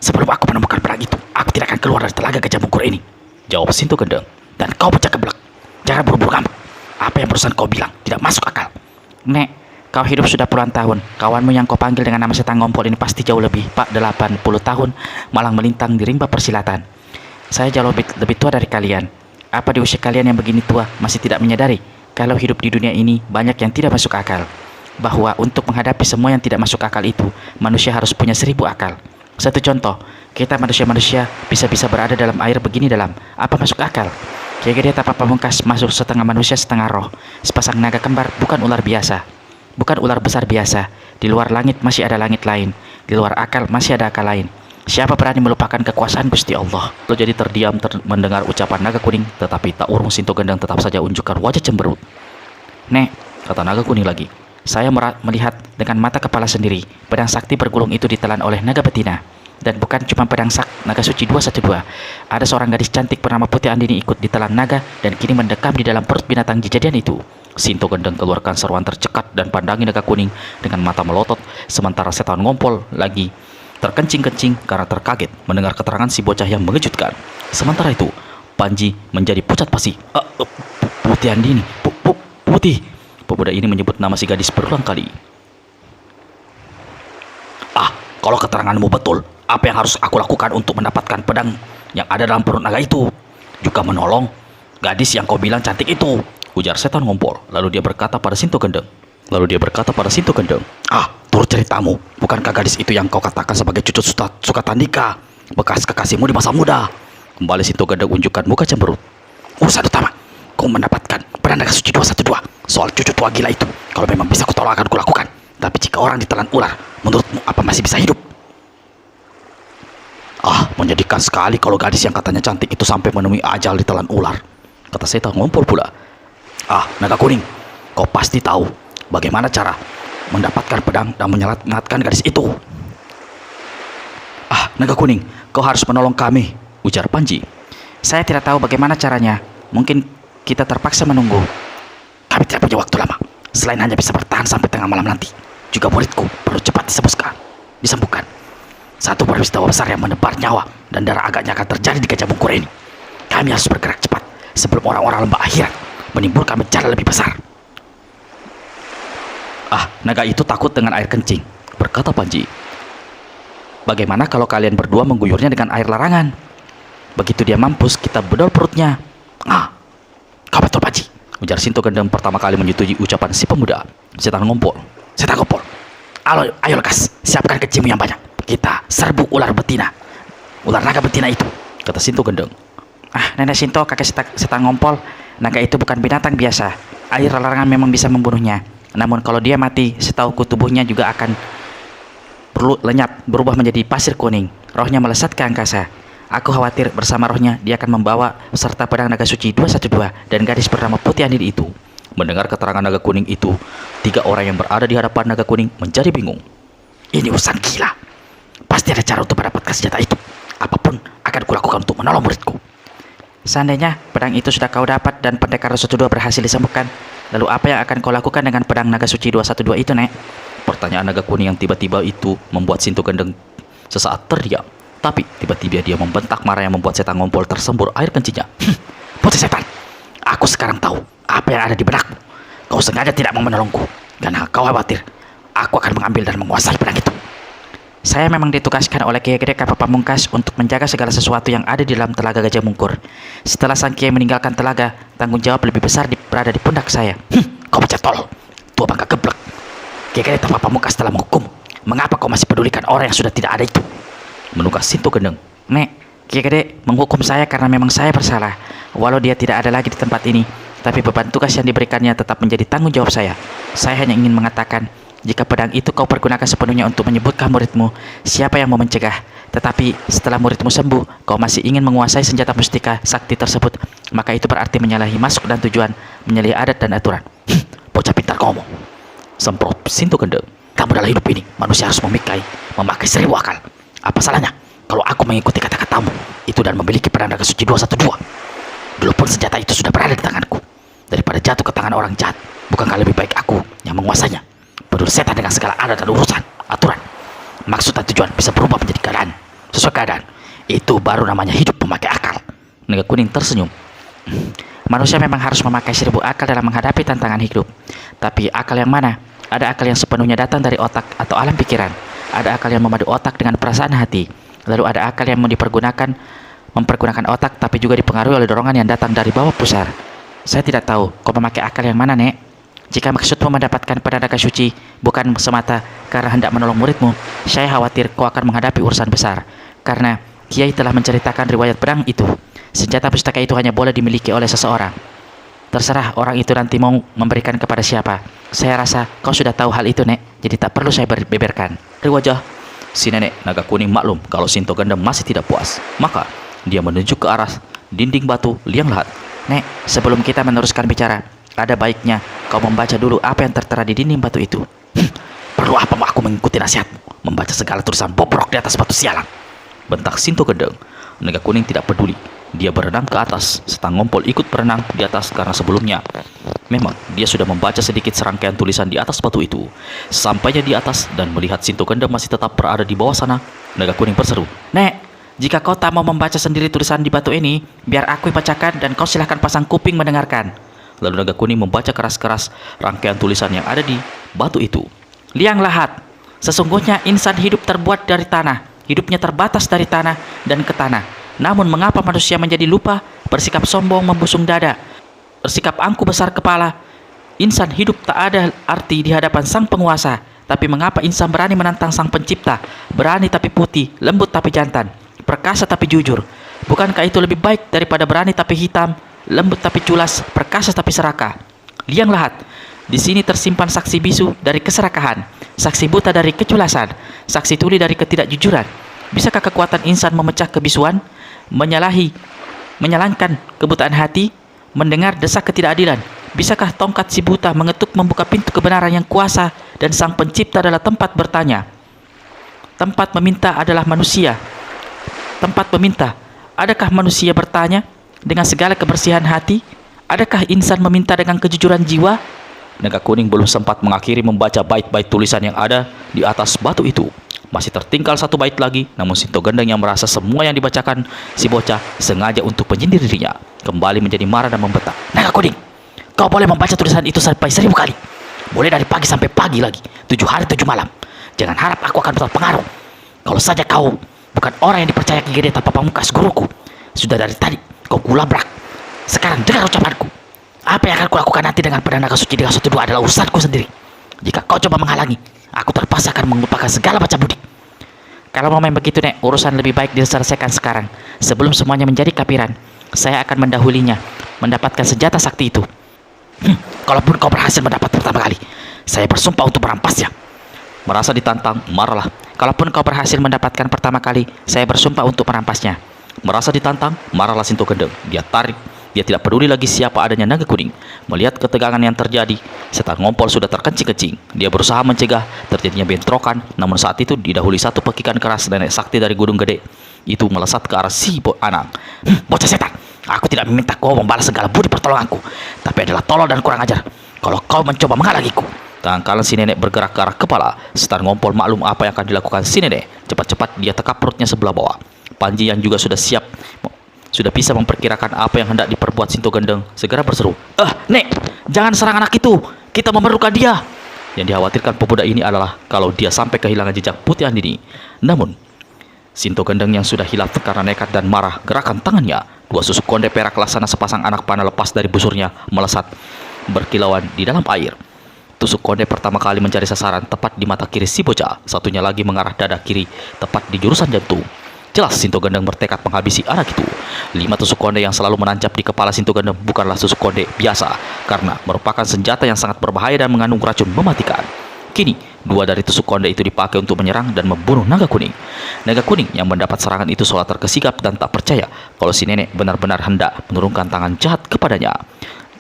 Sebelum aku menemukan pedang itu, aku tidak akan keluar dari telaga Gajah Mungkur ini, jawab Sinto Gendeng. Dan kau bocah geblek, jangan buru-buru ngambek. Apa yang barusan kau bilang tidak masuk akal. Nek, kau hidup sudah puluhan tahun. Kawanmu yang kau panggil dengan nama setan ngompol ini pasti jauh lebih. Pak, 80 tahun malang melintang di rimba persilatan. Saya jauh lebih tua dari kalian. Apa di usia kalian yang begini tua masih tidak menyadari kalau hidup di dunia ini banyak yang tidak masuk akal? Bahwa untuk menghadapi semua yang tidak masuk akal itu, manusia harus punya 1000 akal. Satu contoh, kita manusia-manusia bisa-bisa berada dalam air begini dalam. Apa masuk akal? Kiai Gede Tapa Pamungkas masuk setengah manusia setengah roh. Sepasang naga kembar bukan ular biasa. Bukan ular besar biasa. Di luar langit masih ada langit lain. Di luar akal masih ada akal lain. Siapa berani melupakan kekuasaan Gusti Allah? Lo jadi terdiam mendengar ucapan naga kuning, tetapi tak urung Sinto Gendeng tetap saja unjukkan wajah cemberut. Nek, kata naga kuning lagi. Saya melihat dengan mata kepala sendiri pedang sakti bergulung itu ditelan oleh naga betina. Dan bukan cuma pedang naga suci 212. Ada seorang gadis cantik bernama Putih Andini ikut ditelan naga dan kini mendekam di dalam perut binatang kejadian itu. Sinto Gendeng keluarkan seruan tercekat dan pandangi naga kuning dengan mata melotot, sementara setan ngompol lagi terkencing-kencing karena terkaget mendengar keterangan si bocah yang mengejutkan. Sementara itu, Panji menjadi pucat pasi. Putih Andini, Putih. Pemuda ini menyebut nama si gadis berulang kali. Kalau keteranganmu betul, apa yang harus aku lakukan untuk mendapatkan pedang yang ada dalam perut naga itu? Juga menolong gadis yang kau bilang cantik itu, ujar setan ngompol. Lalu dia berkata pada Sinto Gendeng. Turut ceritamu, bukankah gadis itu yang kau katakan sebagai cucu Sukatandika, bekas kekasihmu di masa muda? Kembali Sinto Gendeng unjukkan muka cemberut. Urusan utama, kau mendapatkan pedang naga suci 212. Soal cucu tua gila itu, kalau memang bisa kutolong akan kulakukan. Tapi jika orang ditelan ular, menurutmu apa masih bisa hidup? Menyedihkan sekali kalau gadis yang katanya cantik itu sampai menemui ajal ditelan ular, kata setan ngompol pula. Ah, naga kuning, kau pasti tahu bagaimana cara mendapatkan pedang dan menyelamatkan gadis itu. Ah, naga kuning, kau harus menolong kami, ujar Panji. Saya tidak tahu bagaimana caranya. Mungkin kita terpaksa menunggu. Kami tidak punya waktu lama. Selain hanya bisa bertahan sampai tengah malam nanti, juga muridku perlu cepat disembuhkan. Satu peristiwa besar yang menebar nyawa dan darah agaknya akan terjadi di Gajah Mungkur ini. Kami harus bergerak cepat sebelum orang-orang lembah akhirat menimbulkan bencana lebih besar. Ah, naga itu takut dengan air kencing, berkata Panji. Bagaimana kalau kalian berdua mengguyurnya dengan air larangan? Begitu dia mampus, kita bedol perutnya. Ah, kau betul Panji, ujar Sinto Gendeng pertama kali menyetujui ucapan si pemuda. Setan ngompol. Ayo lekas, siapkan kencingmu yang banyak. Kita serbu ular naga betina itu, kata Sinto Gendeng. Ah, Nenek Sinto, kakek setan ngompol. Naga itu bukan binatang biasa. Air larangan memang bisa membunuhnya. Namun kalau dia mati, setauku tubuhnya juga akan lenyap, berubah menjadi pasir kuning. Rohnya melesat ke angkasa. Aku khawatir bersama rohnya dia akan membawa serta pedang naga suci 212 dan gadis bernama Putih Andin itu. Mendengar keterangan naga kuning itu, 3 orang yang berada di hadapan naga kuning menjadi bingung. Ini urusan gila. Pasti ada cara untuk mendapatkan senjata itu. Apapun akan kulakukan untuk menolong muridku. Seandainya pedang itu sudah kau dapat dan pendekar 212 berhasil disembuhkan, lalu apa yang akan kau lakukan dengan pedang naga suci 212 itu, Nek? Pertanyaan naga kuning yang tiba-tiba itu membuat Sinto Gendeng sesaat terdiam. Tapi tiba-tiba dia membentak marah yang membuat setan ngompol tersembur air kencingnya. Putih setan, aku sekarang tahu apa yang ada di benakmu. Kau sengaja tidak mau menolongku karena kau khawatir aku akan mengambil dan menguasai pedang itu. Saya memang ditugaskan oleh Kiai Gede Kapa Pamungkas untuk menjaga segala sesuatu yang ada di dalam telaga Gajah Mungkur. Setelah sang Kiai meninggalkan telaga, tanggung jawab lebih besar berada di pundak saya. Kau bocah tolol, tua bangka geblek. Kiai Gede Kapa Pamungkas telah menghukum. Mengapa kau masih pedulikan orang yang sudah tidak ada itu? Menunggas Sinto Gendeng. Nek, Kiai Gede menghukum saya karena memang saya bersalah. Walau dia tidak ada lagi di tempat ini, tapi beban tugas yang diberikannya tetap menjadi tanggung jawab saya. Saya hanya ingin mengatakan, jika pedang itu kau pergunakan sepenuhnya untuk menyebutkan muridmu, siapa yang mau mencegah? Tetapi setelah muridmu sembuh, kau masih ingin menguasai senjata mustika sakti tersebut, maka itu berarti menyalahi maksud dan tujuan, menyalahi adat dan aturan. Bocah pintar ngomong, semprot Sinto Gendeng. Kamu dalam hidup ini, manusia harus memakai 1000 akal. Apa salahnya kalau aku mengikuti kata-katamu itu dan memiliki pedang naga suci 212? Dulu pun senjata itu sudah berada di tanganku. Daripada jatuh ke tangan orang jahat, bukankah lebih baik aku yang menguasainya? Peduli setan dengan segala adat dan urusan, aturan, maksud dan tujuan bisa berubah menjadi keadaan. Sesuai keadaan, itu baru namanya hidup memakai akal. Naga kuning tersenyum. Manusia memang harus memakai 1000 akal dalam menghadapi tantangan hidup. Tapi akal yang mana? Ada akal yang sepenuhnya datang dari otak atau alam pikiran. Ada akal yang memadu otak dengan perasaan hati. Lalu ada akal yang mempergunakan otak tapi juga dipengaruhi oleh dorongan yang datang dari bawah pusar. Saya tidak tahu kau memakai akal yang mana, Nek. Jika maksudmu mendapatkan pedang naga suci bukan semata karena hendak menolong muridmu, saya khawatir kau akan menghadapi urusan besar. Karena Kiai telah menceritakan riwayat pedang itu. Senjata pustaka itu hanya boleh dimiliki oleh seseorang. Terserah orang itu nanti mau memberikan kepada siapa. Saya rasa kau sudah tahu hal itu, Nek. Jadi tak perlu saya beberkan. Dari wajah si nenek naga kuning maklum kalau Sinto Gendeng masih tidak puas. Maka dia menunjuk ke arah dinding batu liang lahat. Nek, sebelum kita meneruskan bicara, ada baiknya kau membaca dulu apa yang tertera di dinding batu itu. Perlu apa aku mengikuti nasihatmu? Membaca segala tulisan bobrok di atas batu sialan, bentak Sinto Gendeng. Naga kuning tidak peduli. Dia berenang ke atas. Setan ngompol ikut berenang di atas karena sebelumnya memang dia sudah membaca sedikit serangkaian tulisan di atas batu itu. Sampainya di atas dan melihat Sinto Gendeng masih tetap berada di bawah sana, naga kuning berseru, Nek, jika kau tak mau membaca sendiri tulisan di batu ini, biar aku bacakan dan kau silahkan pasang kuping mendengarkan. Lalu naga kuning membaca keras-keras rangkaian tulisan yang ada di batu itu. Liang lahat, sesungguhnya insan hidup terbuat dari tanah. Hidupnya terbatas dari tanah dan ke tanah. Namun mengapa manusia menjadi lupa, bersikap sombong, membusung dada, bersikap angku besar kepala? Insan hidup tak ada arti di hadapan sang penguasa. Tapi mengapa insan berani menantang sang pencipta? Berani tapi putih, lembut tapi jantan, perkasa tapi jujur. Bukankah itu lebih baik daripada berani tapi hitam, lembut tapi culas, perkasa tapi serakah? Liang lahat, di sini tersimpan saksi bisu dari keserakahan, saksi buta dari keculasan, saksi tuli dari ketidakjujuran. Bisakah kekuatan insan memecah kebisuan, menyalahkan kebutaan hati, mendengar desak ketidakadilan? Bisakah tongkat si buta mengetuk membuka pintu kebenaran yang kuasa dan sang pencipta adalah tempat bertanya? Tempat meminta adalah manusia. Tempat meminta. Adakah manusia bertanya dengan segala kebersihan hati? Adakah insan meminta dengan kejujuran jiwa? Naga kuning belum sempat mengakhiri membaca bait-bait tulisan yang ada di atas batu itu. Masih tertinggal satu bait lagi, namun Sinto Gendeng yang merasa semua yang dibacakan si bocah sengaja untuk menyindir dirinya, kembali menjadi marah dan membentak. Naga kuning, kau boleh membaca tulisan itu sampai 1000 kali. Boleh dari pagi sampai pagi lagi, 7 hari 7 malam. Jangan harap aku akan terpengaruh. Kalau saja kau bukan orang yang dipercaya Ki Gede tanpa pamungkas guruku. Sudah dari tadi kau kulabrak. Sekarang dengar ucapanku. Apa yang akan kulakukan nanti dengan pedang naga suci Dewa 12 adalah urusanku sendiri. Jika kau coba menghalangi, aku terpaksa akan mengumpulkan segala macam budi. Kalau mau main begitu, Nek, urusan lebih baik diselesaikan sekarang. Sebelum semuanya menjadi kapiran, saya akan mendahulinya mendapatkan senjata sakti itu. Kalaupun kau berhasil mendapat pertama kali, saya bersumpah untuk merampasnya. Merasa ditantang, marahlah. Kalaupun kau berhasil mendapatkan pertama kali, saya bersumpah untuk merampasnya. Merasa ditantang, marahlah Sinto Gendeng. Dia tarik. Dia tidak peduli lagi siapa adanya naga kuning. Melihat ketegangan yang terjadi, setan ngompol sudah terkencing-kencing. Dia berusaha mencegah terjadinya bentrokan, namun saat itu didahului satu pekikan keras nenek sakti dari Gunung Gede. Itu melesat ke arah si anak. Bocah setan, aku tidak meminta kau membalas segala budi pertolonganku, tapi adalah tolol dan kurang ajar kalau kau mencoba menghalangiku. Tangan kanan si nenek bergerak ke arah kepala. Setan ngompol maklum apa yang akan dilakukan si nenek. Cepat-cepat dia tekap perutnya sebelah bawah. Panji yang juga sudah bisa memperkirakan apa yang hendak diperbuat Sinto Gendeng segera berseru, Nek, jangan serang anak itu. Kita memerlukan dia. Yang dikhawatirkan pemuda ini adalah kalau dia sampai kehilangan jejak putih Andini. Namun Sinto Gendeng yang sudah hilaf karena nekat dan marah, gerakan tangannya, 2 susuk konde perak laksana sepasang anak panah lepas dari busurnya melesat berkilauan di dalam air. Tusuk konde pertama kali mencari sasaran tepat di mata kiri si bocah, satunya lagi mengarah dada kiri tepat di jurusan jantung. Jelas Sinto Gendeng bertekad menghabisi anak itu. 5 tusuk konde yang selalu menancap di kepala Sinto Gendeng bukanlah tusuk konde biasa, karena merupakan senjata yang sangat berbahaya dan mengandung racun mematikan. Kini, 2 dari tusuk konde itu dipakai untuk menyerang dan membunuh naga kuning. Naga kuning yang mendapat serangan itu seolah terkesigap dan tak percaya kalau si nenek benar-benar hendak menurunkan tangan jahat kepadanya.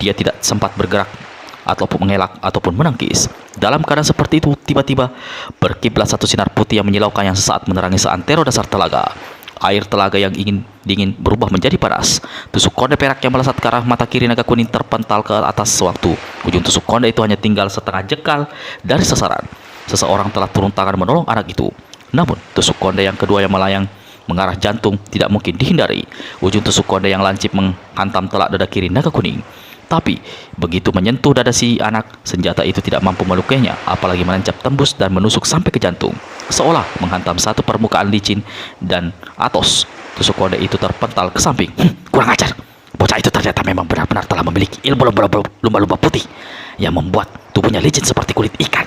Dia tidak sempat bergerak ataupun mengelak ataupun menangkis. Dalam keadaan seperti itu, tiba-tiba berkiblat satu sinar putih yang menyilaukan yang sesaat menerangi seantero dasar telaga. Air telaga yang ingin dingin berubah menjadi panas. Tusuk konde perak yang melesat ke arah mata kiri naga kuning terpental ke atas sewaktu. Ujung tusuk konde itu hanya tinggal setengah jengkal dari sasaran. Seseorang telah turun tangan menolong anak itu. Namun, tusuk konde yang kedua yang melayang mengarah jantung tidak mungkin dihindari. Ujung tusuk konde yang lancip menghantam telak dada kiri naga kuning. Tapi, begitu menyentuh dada si anak, senjata itu tidak mampu melukainya, apalagi menancap tembus dan menusuk sampai ke jantung. Seolah menghantam satu permukaan licin dan atos. Tusuk konde itu terpental ke samping. Kurang ajar. Bocah itu ternyata memang benar-benar telah memiliki ilmu lumba-lumba putih yang membuat tubuhnya licin seperti kulit ikan,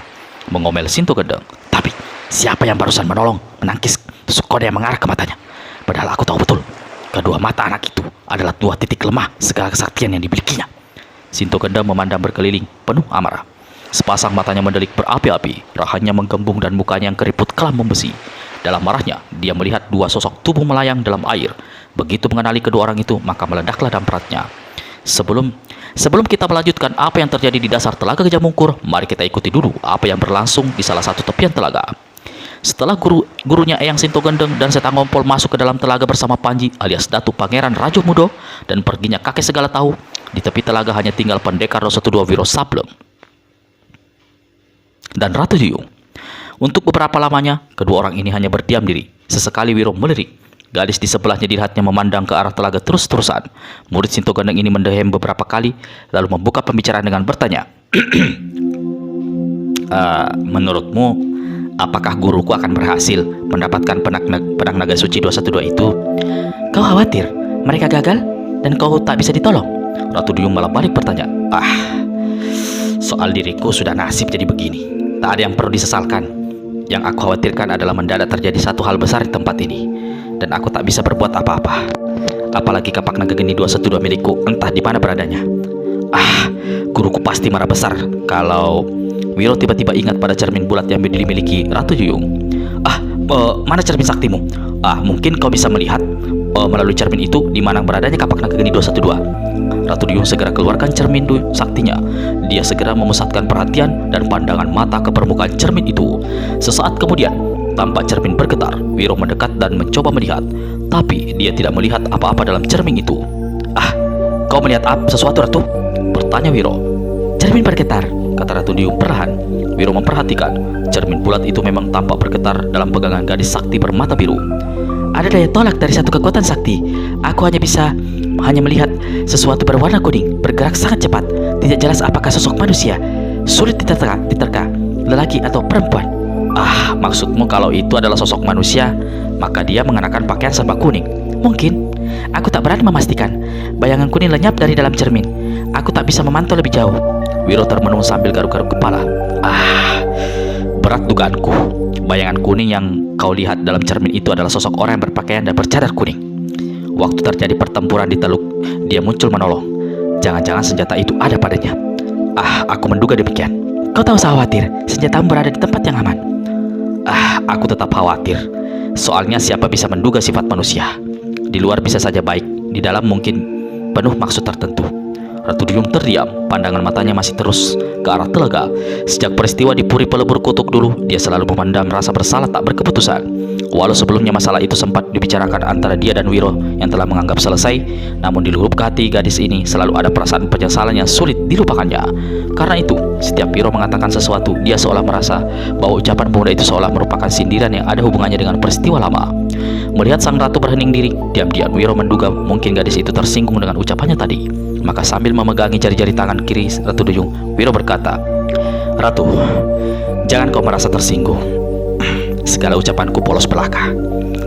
mengomel Sinto Gendeng. Tapi, siapa yang barusan menolong menangkis tusuk konde yang mengarah ke matanya? Padahal aku tahu betul, kedua mata anak itu adalah 2 titik lemah segala kesaktian yang dimilikinya. Sinto Gendeng memandang berkeliling, penuh amarah. Sepasang matanya mendelik berapi-api, rahangnya menggembung dan mukanya yang keriput kelam membesi. Dalam marahnya, dia melihat 2 sosok tubuh melayang dalam air. Begitu mengenali kedua orang itu, maka meledaklah dampratnya. Sebelum kita melanjutkan apa yang terjadi di dasar telaga Gajah Mungkur, mari kita ikuti dulu apa yang berlangsung di salah satu tepian telaga. Setelah gurunya Eyang Sinto Gendeng dan setan ngompol masuk ke dalam telaga bersama Panji alias Datu Pangeran Rajo Mudo dan perginya kakek segala tahu, di tepi telaga hanya tinggal pendekar 212 Wiro Sableng dan Ratu Duyung. Untuk beberapa lamanya, kedua orang ini hanya berdiam diri. Sesekali Wiro melirik. Gadis di sebelahnya dilihatnya memandang ke arah telaga terus-terusan. Murid Sinto Gendeng ini mendehem beberapa kali, lalu membuka pembicaraan dengan bertanya, menurutmu, apakah guruku akan berhasil mendapatkan pedang naga suci 212 itu? Kau khawatir mereka gagal dan kau tak bisa ditolong? Ratu Duyung malah balik bertanya, soal diriku sudah nasib jadi begini. Tak ada yang perlu disesalkan. Yang aku khawatirkan adalah mendadak terjadi satu hal besar di tempat ini, dan aku tak bisa berbuat apa-apa. Apalagi kapak naga geni 212 milikku entah di mana beradanya. Guruku pasti marah besar kalau Wiro tiba-tiba ingat pada cermin bulat yang dimiliki Ratu Duyung. Mana cermin saktimu? Mungkin kau bisa melihat melalui cermin itu di mana beradanya kapak naga geni 212. Ratu Duyung segera keluarkan cermin saktinya. Dia segera memusatkan perhatian dan pandangan mata ke permukaan cermin itu. Sesaat kemudian, tanpa cermin bergetar, Wiro mendekat dan mencoba melihat. Tapi dia tidak melihat apa-apa dalam cermin itu. "Ah, kau melihat sesuatu, Ratu?" bertanya Wiro. Cermin bergetar, kata Ratu Duyung perlahan. Wiro memperhatikan. Cermin bulat itu memang tampak bergetar dalam pegangan gadis sakti bermata biru. ada daya tolak dari satu kekuatan sakti. Aku hanya melihat sesuatu berwarna kuning, bergerak sangat cepat. Tidak jelas apakah sosok manusia. Sulit diterka, lelaki atau perempuan. Ah, maksudmu kalau itu adalah sosok manusia, maka dia mengenakan pakaian serba kuning. Mungkin. Aku tak berani memastikan. Bayangan kuning lenyap dari dalam cermin. Aku tak bisa memantau lebih jauh. Wiro termenung sambil garuk-garuk kepala. Ah, berat dugaanku. Bayangan kuning yang kau lihat dalam cermin itu adalah sosok orang yang berpakaian dan bercadar kuning. Waktu terjadi pertempuran di Teluk, dia muncul menolong. Jangan-jangan senjata itu ada padanya. Ah, aku menduga demikian. Kau tahu saya khawatir senjatamu berada di tempat yang aman. Ah, aku tetap khawatir. Soalnya siapa bisa menduga sifat manusia? Di luar bisa saja baik, di dalam mungkin penuh maksud tertentu. Ratu Duyung terdiam, pandangan matanya masih terus ke arah telaga. Sejak peristiwa di Puri Pelebur Kutuk dulu, dia selalu memendam rasa bersalah tak berkeputusan. Walau sebelumnya masalah itu sempat dibicarakan antara dia dan Wiro yang telah menganggap selesai, namun di lubuk hati gadis ini selalu ada perasaan penyesalan yang sulit dilupakannya. Karena itu, setiap Wiro mengatakan sesuatu, dia seolah merasa bahwa ucapan pemuda itu seolah merupakan sindiran yang ada hubungannya dengan peristiwa lama. Melihat sang ratu berhening diri, diam-diam Wiro menduga mungkin gadis itu tersinggung dengan ucapannya tadi. Maka sambil memegangi jari-jari tangan kiri Ratu Duyung, Wiro berkata, "Ratu, jangan kau merasa tersinggung. Segala ucapanku polos belaka.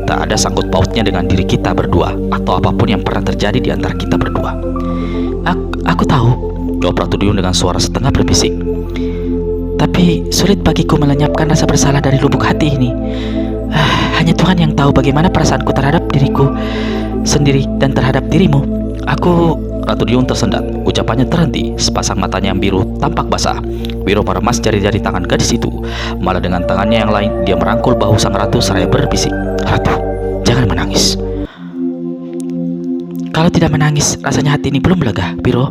Tak ada sangkut pautnya dengan diri kita berdua atau apapun yang pernah terjadi di antara kita berdua." Aku tahu, jawab Ratu Duyung dengan suara setengah berbisik. Tapi sulit bagiku melenyapkan rasa bersalah dari lubuk hati ini. Hanya Tuhan yang tahu bagaimana perasaanku terhadap diriku sendiri dan terhadap dirimu. Ratu Duyung tersendat. Ucapannya terhenti. Sepasang matanya yang biru tampak basah. Wiro meremas jari-jari tangan gadis itu. Malah dengan tangannya yang lain, dia merangkul bahu sang ratu seraya berbisik, "Ratu, jangan menangis." Kalau tidak menangis, rasanya hati ini belum lega, Wiro.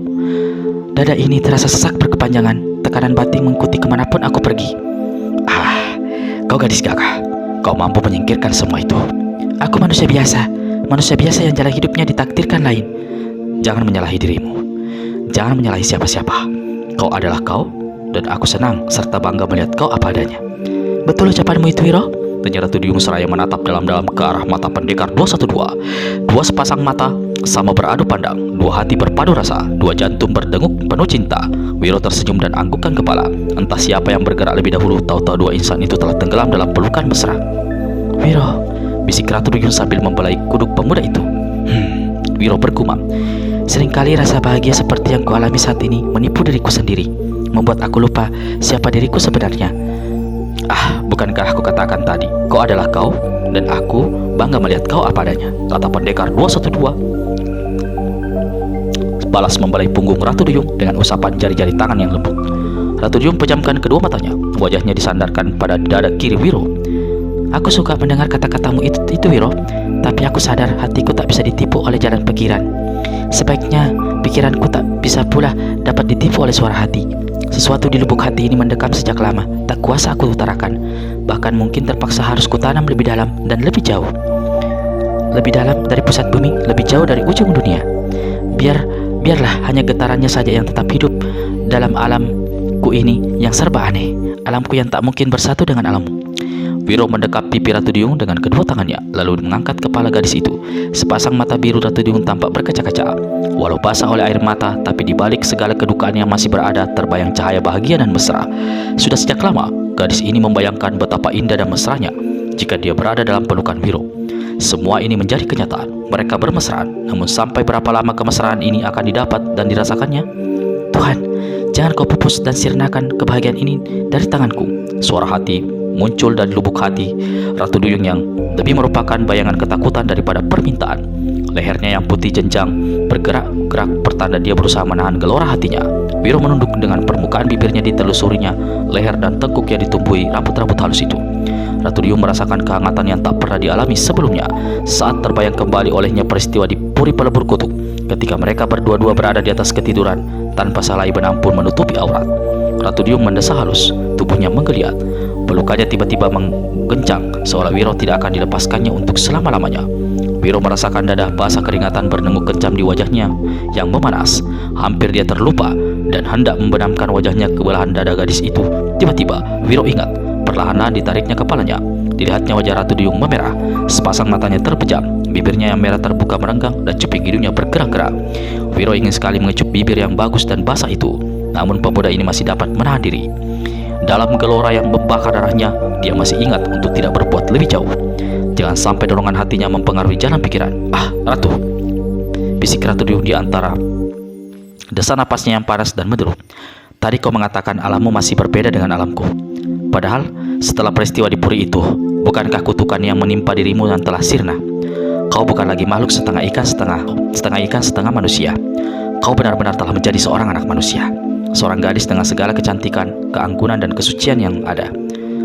Dada ini terasa sesak berkepanjangan. Tekanan batin mengikuti kemanapun aku pergi. Ah, kau gadis gagah. Kau mampu menyingkirkan semua itu. Aku manusia biasa yang jalan hidupnya ditakdirkan lain. Jangan menyalahi dirimu. Jangan menyalahi siapa-siapa. Kau adalah kau, dan aku senang serta bangga melihat kau apa adanya. Betul ucapanmu itu, Wiro? Tanya Ratu Duyung seraya menatap dalam-dalam ke arah mata pendekar 212. Dua sepasang mata sama beradu pandang, dua hati berpadu rasa, dua jantung berdengung penuh cinta. Wiro tersenyum dan anggukkan kepala. Entah siapa yang bergerak lebih dahulu, tahu-tahu dua insan itu telah tenggelam dalam pelukan mesra. "Wiro," bisik Ratu Duyung sambil membelai kuduk pemuda itu. Wiro bergumam. "Seringkali rasa bahagia seperti yang kualami saat ini menipu diriku sendiri, membuat aku lupa siapa diriku sebenarnya." Ah, bukankah aku katakan tadi, kau adalah kau, dan aku bangga melihat kau apa adanya, kata pendekar 212. Balas membelai punggung Ratu Duyung dengan usapan jari-jari tangan yang lembut. Ratu Duyung pejamkan kedua matanya, wajahnya disandarkan pada dada kiri Wiro. "Aku suka mendengar kata-katamu itu, Wiro, tapi aku sadar hatiku tak bisa ditipu oleh jalan pikiran. Sebaiknya pikiranku tak bisa pula dapat ditipu oleh suara hati. Sesuatu di lubuk hati ini mendekam sejak lama, tak kuasa aku utarakan. Bahkan mungkin terpaksa harus kutanam lebih dalam dan lebih jauh. Lebih dalam dari pusat bumi, lebih jauh dari ujung dunia. Biarlah hanya getarannya saja yang tetap hidup dalam alamku ini yang serba aneh. Alamku yang tak mungkin bersatu dengan alammu." Wiro mendekap pipi Ratu Duyung dengan kedua tangannya, lalu mengangkat kepala gadis itu. Sepasang mata biru Ratu Duyung tampak berkaca-kaca. Walau basah oleh air mata, tapi di balik segala kedukaan yang masih berada, terbayang cahaya bahagia dan mesra. Sudah sejak lama, gadis ini membayangkan betapa indah dan mesranya jika dia berada dalam pelukan Wiro. Semua ini menjadi kenyataan. Mereka bermesraan, namun sampai berapa lama kemesraan ini akan didapat dan dirasakannya? "Tuhan, jangan kau pupus dan sirnakan kebahagiaan ini dari tanganku." Suara hati muncul dari lubuk hati Ratu Duyung yang lebih merupakan bayangan ketakutan daripada permintaan. Lehernya yang putih jenjang bergerak-gerak pertanda dia berusaha menahan gelora hatinya. Wiro menunduk dengan permukaan bibirnya ditelusurinya leher dan tengkuk yang ditumbuhi rambut-rambut halus itu. Ratu Duyung merasakan kehangatan yang tak pernah dialami sebelumnya saat terbayang kembali olehnya peristiwa di Puri Pelebur Kutuk ketika mereka berdua-dua berada di atas ketiduran tanpa salai benang pun menutupi aurat. Ratu Duyung mendesah halus, tubuhnya menggeliat. Pelukannya tiba-tiba menggencang seolah Wiro tidak akan dilepaskannya untuk selama-lamanya. Wiro merasakan dada basah keringatan bernenguk kencam di wajahnya yang memanas. Hampir dia terlupa dan hendak membenamkan wajahnya ke belahan dada gadis itu. Tiba-tiba Wiro ingat, perlahan-lahan ditariknya kepalanya. Dilihatnya wajah Ratu Duyung memerah, sepasang matanya terpejam, bibirnya yang merah terbuka merenggang dan cuping hidungnya bergerak-gerak. Wiro ingin sekali mengecup bibir yang bagus dan basah itu, namun pemuda ini masih dapat menahan diri. Dalam gelora yang membakar darahnya, dia masih ingat untuk tidak berbuat lebih jauh. Jangan sampai dorongan hatinya mempengaruhi jalan pikiran. "Ah, Ratu," bisik Ratu Duyung di antara desa napasnya yang panas dan menderu. "Tadi kau mengatakan alammu masih berbeda dengan alamku. Padahal setelah peristiwa di Puri itu, bukankah kutukan yang menimpa dirimu yang telah sirna? Kau bukan lagi makhluk setengah ikan setengah manusia. Kau benar-benar telah menjadi seorang anak manusia, seorang gadis dengan segala kecantikan, keanggunan dan kesucian yang ada."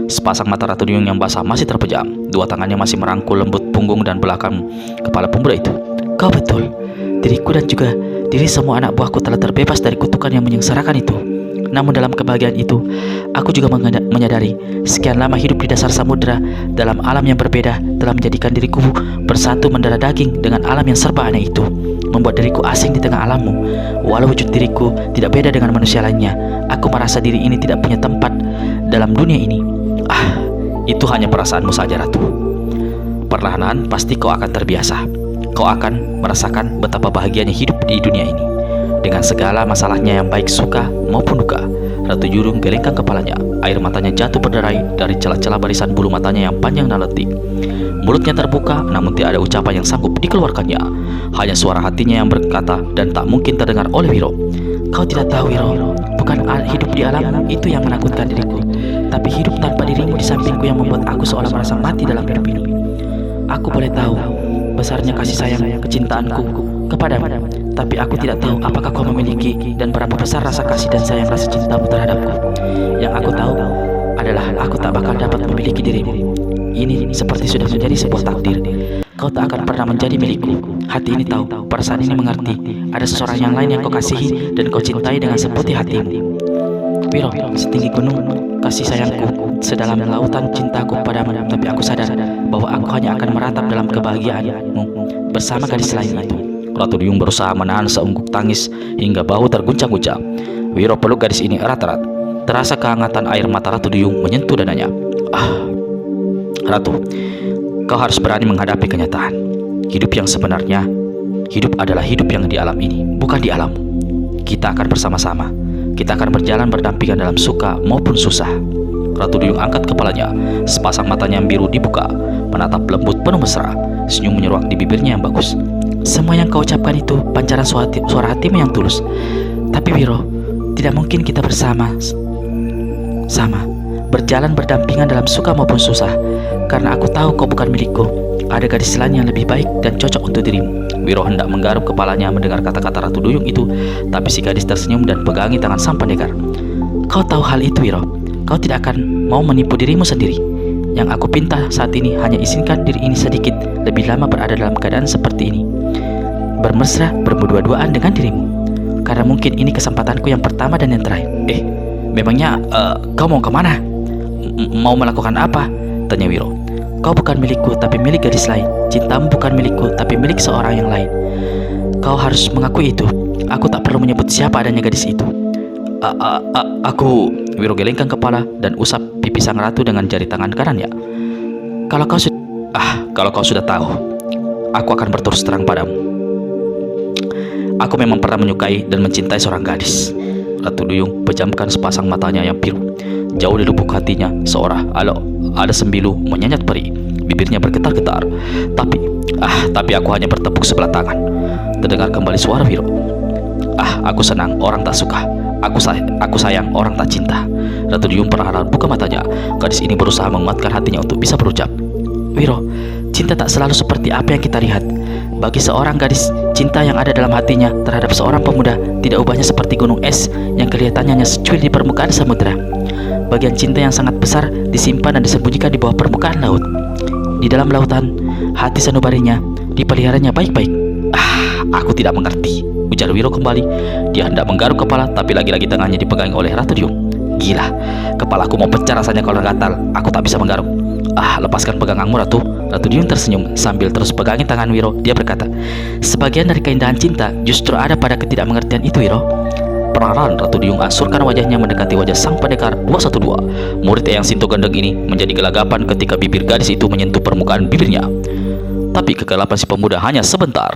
Sepasang mata Ratu Duyung yang basah masih terpejam. Dua tangannya masih merangkul lembut punggung dan belakang kepala pemuda itu. "Kau betul. Diriku dan juga diri semua anak buahku telah terbebas dari kutukan yang menyengsarakan itu. Namun dalam kebahagiaan itu, aku juga menyadari sekian lama hidup di dasar samudera dalam alam yang berbeda telah menjadikan diriku bersatu mendarah daging dengan alam yang serba aneh itu, membuat diriku asing di tengah alammu. Walau wujud diriku tidak beda dengan manusia lainnya, aku merasa diri ini tidak punya tempat dalam dunia ini." "Ah, itu hanya perasaanmu saja, Ratu. Perlahan-lahan pasti kau akan terbiasa. Kau akan merasakan betapa bahagianya hidup di dunia ini, dengan segala masalahnya yang baik suka maupun duka." Ratu Duyung gelengkan kepalanya. Air matanya jatuh berderai dari celah-celah barisan bulu matanya yang panjang dan letih. Mulutnya terbuka, namun tidak ada ucapan yang sanggup dikeluarkannya. Hanya suara hatinya yang berkata dan tak mungkin terdengar oleh Wiro. "Kau tidak tahu, Wiro. Bukan hidup di alam itu yang menakutkan diriku, tapi hidup tanpa dirimu di sampingku yang membuat aku seolah merasa mati dalam hidup ini. Aku boleh tahu besarnya kasih sayang kecintaanku kepadamu, tapi aku tidak tahu apakah kau memiliki dan berapa besar rasa kasih dan sayang rasa cintamu terhadapku. Yang aku tahu adalah aku tak bakal dapat memiliki dirimu. Ini seperti sudah menjadi sebuah takdir. Kau tak akan pernah menjadi milikku. Hati ini tahu, perasaan ini mengerti. Ada seseorang yang lain yang kau kasihi dan kau cintai dengan seputih hatimu. Wiro, setinggi gunung kasih sayangku, sedalam lautan cintaku padamu, tapi aku sadar bahwa aku hanya akan meratap dalam kebahagiaanmu bersama gadis lain itu." Ratu Duyung berusaha menahan seungguk tangis hingga bahu terguncang-guncang. Wiro peluk gadis ini erat-erat. Terasa kehangatan air mata Ratu Duyung menyentuh dadanya. "Ah, Ratu, kau harus berani menghadapi kenyataan. Hidup yang sebenarnya, hidup adalah hidup yang di alam ini, bukan di alammu. Kita akan bersama-sama. Kita akan berjalan berdampingan dalam suka maupun susah." Ratu Duyung angkat kepalanya. Sepasang matanya yang biru dibuka, menatap lembut penuh mesra. Senyum menyeruak di bibirnya yang bagus. "Semua yang kau ucapkan itu pancaran suara hatimu yang tulus. Tapi Wiro, tidak mungkin kita bersama berjalan berdampingan dalam suka maupun susah, karena aku tahu kau bukan milikku. Ada gadis lain yang lebih baik dan cocok untuk dirimu." Wiro hendak menggaruk kepalanya mendengar kata-kata Ratu Duyung itu, tapi si gadis tersenyum dan pegangi tangan sang pendekar. "Kau tahu hal itu, Wiro. Kau tidak akan mau menipu dirimu sendiri. Yang aku pinta saat ini hanya izinkan diri ini sedikit lebih lama berada dalam keadaan seperti ini, bermesra, berdua-duaan dengan dirimu. Karena mungkin ini kesempatanku yang pertama dan yang terakhir." Memangnya kau mau kemana? Mau melakukan apa?" tanya Wiro. "Kau bukan milikku tapi milik gadis lain. Cintamu bukan milikku tapi milik seorang yang lain. Kau harus mengakui itu. Aku tak perlu menyebut siapa adanya gadis itu." Aku..." Wiro gelengkan kepala dan usap pipi sang ratu dengan jari tangan kanannya. Kalau kau sudah tahu, aku akan berterus terang padamu. Aku memang pernah menyukai dan mencintai seorang gadis." Ratu Duyung pejamkan sepasang matanya yang biru. Jauh di lubuk hatinya seorang ada sembilu menyenyat perih. Bibirnya bergetar-getar. Tapi aku hanya bertepuk sebelah tangan. Terdengar kembali suara Wiro. Aku senang orang tak suka. Aku sayang orang tak cinta." Ratu Duyung perlahan buka matanya. Gadis ini berusaha menguatkan hatinya untuk bisa berucap. "Wiro, cinta tak selalu seperti apa yang kita lihat. Bagi seorang gadis, cinta yang ada dalam hatinya terhadap seorang pemuda tidak ubahnya seperti gunung es yang kelihatannya hanya secuil di permukaan samudera. bagian cinta yang sangat besar disimpan dan disembunyikan di bawah permukaan laut. Di dalam lautan, hati sanubarinya dipeliharanya baik-baik. Aku tidak mengerti, ujar Wiro kembali. Dia hendak menggaruk kepala, tapi lagi-lagi tangannya dipegang oleh Ratu Dium. Gila, kepalaku mau pecah rasanya kalau gatal. Aku tak bisa menggaruk. Lepaskan peganganmu, Ratu. Ratu Dium tersenyum sambil terus pegangin tangan Wiro. Dia berkata, sebagian dari keindahan cinta justru ada pada ketidakmengertian itu, Wiro. Perlahan Ratu Dium asurkan wajahnya mendekati wajah sang pendekar 212. Murid Eyang Sinto Gendeng ini menjadi gelagapan ketika bibir gadis itu menyentuh permukaan bibirnya. Tapi kegelapan si pemuda hanya sebentar.